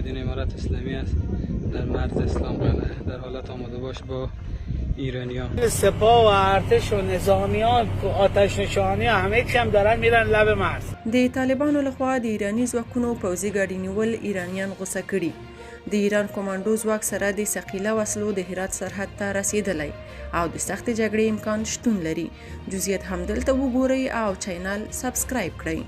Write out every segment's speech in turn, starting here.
مجاهدین امارت اسلامی است در مرز اسلام قلعه در حالت آماده باش با ایرانیان. سپاه و ارتش و نظامیان آتش نشانی همه چی هم دارن میرن لب مرز. د طالبانو لخوا د ایرانی ځواکونو پوځي ګاډي نیول ایرانیان غوسه کړي. د ایران کمانډو ځواک سره د ثقیله وسلو د هرات سرحد ته رسیدلی او د سختې جګړې امکان شتون لري. جزئیات هم دلته وګورئ او چینل سبسکرایب کړئ.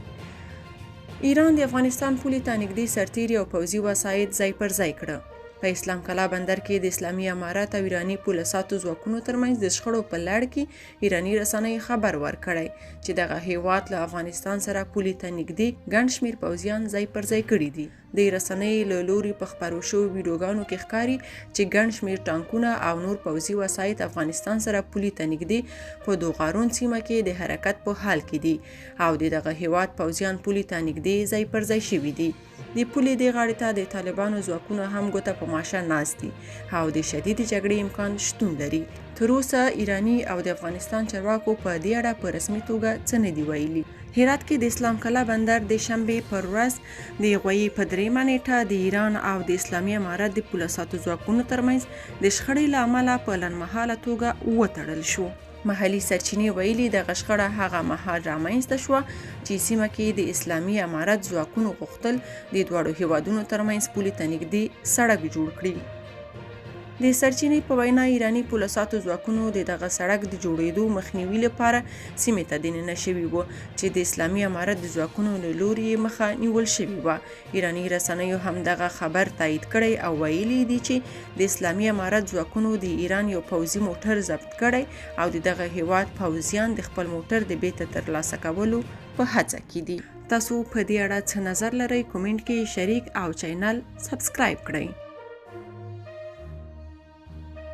ایران د افغانستان پولې ته نږدې سرتیري او پوځي وسایط ځای پر ځای کړه. په اسلام کلا بندر کې د اسلامي امارت او ایراني پوله ساتو ځواکونو ترمنځ د شخړو په لړ کې ایراني رسنۍ خبر ورکړی چې دغه هیواد له افغانستان سره پولې ته نږدې ګڼ شمېر پوځیان ځای پر ځای کړي دي. د رسنۍ له لوري په خپرو شویو ویډیوګانو کې ښکاري چې ګڼ شمېر ټانکونه او نور پوځي وسایط افغانستان سره پولې ته نږدې په دوغارون سیمه کې د حرکت په حال کې دي او دغه هیواد پوځیان پولې ته نږدې ځای پر ځای شوي دي. د پولې دې غاړې ته د طالبانو ځواکونه هم ګوته په ماشه ناست دي او د شدیدې جګړې امکان شتون لري. تر اوسه ایراني او د افغانستان چارواکو په دې اړه په رسمي توګه څه نه دي ویلي. هرات کې د اسلام کلا بندر د شنبې پر ورځ د غویي په 3 نیټه د ایران او د اسلامي امارت د پوله ساتو ځواکونو ترمنځ د شخړې له امله په لنډمهاله توګه وتړل شو. محلي سرچینې ویلي دغه شخړه هغه مهال رامنځته شوه چې سیمه کې د اسلامي امارت ځواکونو غوښتل د دواړو هیوادونو ترمنځ پولې ته نږدې سړک جوړ کړي. د سرچینې په وینا ایراني پوله ساتو ځواکونو دغه سړک د جوړېدو مخنیوي لپاره سیمې ته دننه شوي وو چې د اسلامي امارت د ځواکونو له لوري یې مخه نیول شوې وه. ایراني رسنیو هم دغه خبر تایید کړی او ویلي دي چې د اسلامي امارت ځواکونو د ایران یو پوځي موټر ضبط کړی او دغه هیواد پوځیان د خپل موټر د بیرته ترلاسه کولو په هڅه کې دي. تاسو په دې اړه څه نظر لرئ؟ کومنټ کې شریک او چینل سبسکرایب کړئ.